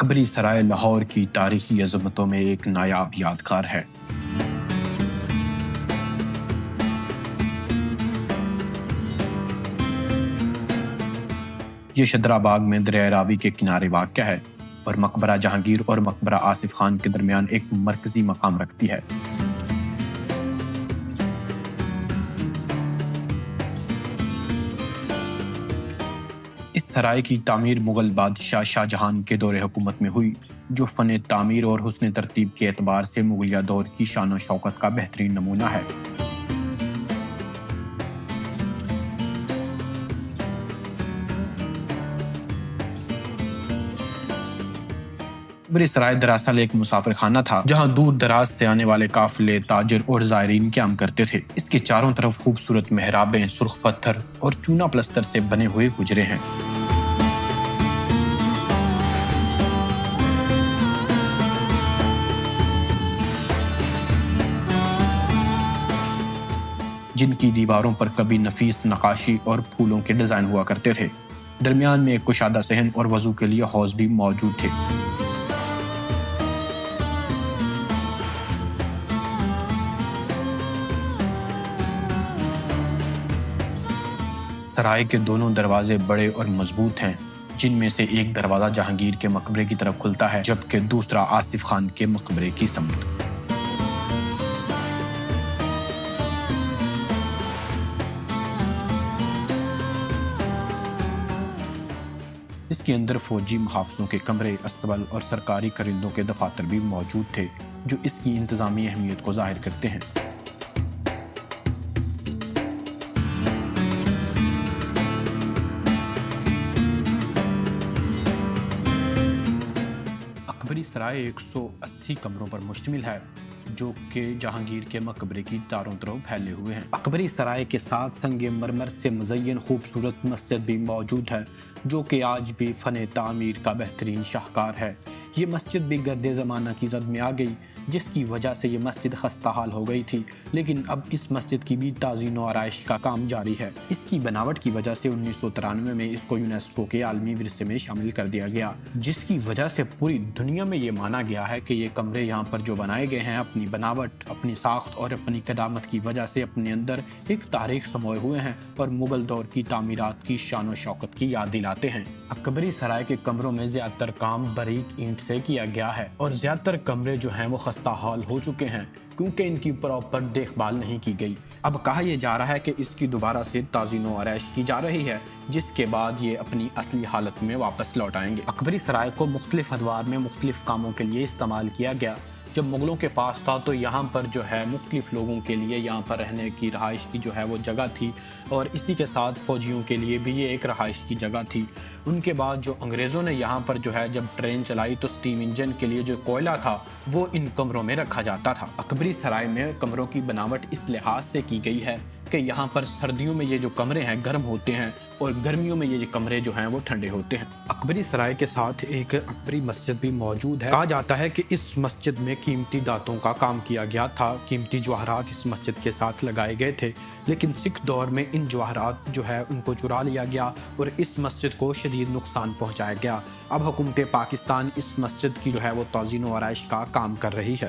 اکبری سرائے لاہور کی تاریخی عظمتوں میں ایک نایاب یادگار ہے۔ یہ شدرا باغ میں دریائے راوی کے کنارے واقع ہے اور مقبرہ جہانگیر اور مقبرہ آصف خان کے درمیان ایک مرکزی مقام رکھتی ہے۔ اس سرائے کی تعمیر مغل بادشاہ شاہ جہان کے دور حکومت میں ہوئی، جو فن تعمیر اور حسن ترتیب کے اعتبار سے مغلیہ دور کی شان و شوکت کا بہترین نمونہ ہے۔ اکبری سرائے دراصل ایک مسافر خانہ تھا، جہاں دور دراز سے آنے والے قافلے، تاجر اور زائرین قیام کرتے تھے۔ اس کے چاروں طرف خوبصورت محرابیں، سرخ پتھر اور چونا پلستر سے بنے ہوئے حجرے ہیں۔ جن کی دیواروں پر کبھی نفیس نقاشی اور پھولوں کے ڈیزائن ہوا کرتے تھے۔ درمیان میں ایک کشادہ صحن اور وضو کے لیے حوض بھی موجود تھے۔ سرائے کے دونوں دروازے بڑے اور مضبوط ہیں، جن میں سے ایک دروازہ جہانگیر کے مقبرے کی طرف کھلتا ہے، جبکہ دوسرا آصف خان کے مقبرے کی سمت۔ اس کے اندر فوجی محافظوں کے کمرے، استبل اور سرکاری کرندوں کے دفاتر بھی موجود تھے، جو اس کی انتظامی اہمیت کو ظاہر کرتے ہیں۔ اکبری سرائے 180 کمروں پر مشتمل ہے، جو کہ جہانگیر کے مقبرے کی چاروں طرف پھیلے ہوئے ہیں۔ اکبری سرائے کے ساتھ سنگ مرمر سے مزین خوبصورت مسجد بھی موجود ہے، جو کہ آج بھی فن تعمیر کا بہترین شاہکار ہے۔ یہ مسجد بھی گرد زمانہ کی زد میں آ گئی، جس کی وجہ سے یہ مسجد خستہ حال ہو گئی تھی، لیکن اب اس مسجد کی بھی تعزین و آرائش کا کام جاری ہے۔ اس کی بناوٹ کی وجہ سے 1993 میں اس کو یونیسکو کے عالمی ورثے میں شامل کر دیا گیا، جس کی وجہ سے پوری دنیا میں یہ مانا گیا ہے کہ یہ کمرے یہاں پر جو بنائے گئے ہیں، اپنی بناوٹ، اپنی ساخت اور اپنی قدامت کی وجہ سے اپنے اندر ایک تاریخ سموئے ہوئے ہیں اور مغل دور کی تعمیرات کی شان و شوکت کی یاد دلاتے ہیں۔ اکبری سرائے کے کمروں میں زیادہ تر کام باریک اینٹ سے کیا گیا ہے، اور زیادہ تر کمرے جو ہیں وہ خستہ حال ہو چکے ہیں، کیونکہ ان کی پراپر دیکھ بھال نہیں کی گئی۔ اب کہا یہ جا رہا ہے کہ اس کی دوبارہ سے تعزین و آرائش کی جا رہی ہے، جس کے بعد یہ اپنی اصلی حالت میں واپس لوٹ آئیں گے۔ اکبری سرائے کو مختلف ادوار میں مختلف کاموں کے لیے استعمال کیا گیا۔ جب مغلوں کے پاس تھا تو یہاں پر جو ہے مختلف لوگوں کے لیے یہاں پر رہنے کی رہائش کی جو ہے وہ جگہ تھی، اور اسی کے ساتھ فوجیوں کے لیے بھی یہ ایک رہائش کی جگہ تھی۔ ان کے بعد جو انگریزوں نے یہاں پر جو ہے جب ٹرین چلائی تو سٹیم انجن کے لیے جو کوئلہ تھا وہ ان کمروں میں رکھا جاتا تھا۔ اکبری سرائے میں کمروں کی بناوٹ اس لحاظ سے کی گئی ہے کہ یہاں پر سردیوں میں یہ جو کمرے ہیں گرم ہوتے ہیں، اور گرمیوں میں یہ کمرے جو ہیں وہ ٹھنڈے ہوتے ہیں۔ اکبری سرائے کے ساتھ ایک اکبری مسجد بھی موجود ہے۔ کہا جاتا ہے کہ اس مسجد میں قیمتی دھاتوں کا کام کیا گیا تھا، قیمتی جواہرات اس مسجد کے ساتھ لگائے گئے تھے، لیکن سکھ دور میں ان جواہرات جو ہے ان کو چرا لیا گیا اور اس مسجد کو شدید نقصان پہنچایا گیا۔ اب حکومت پاکستان اس مسجد کی جو ہے وہ تعزین و آرائش کا کام کر رہی ہے۔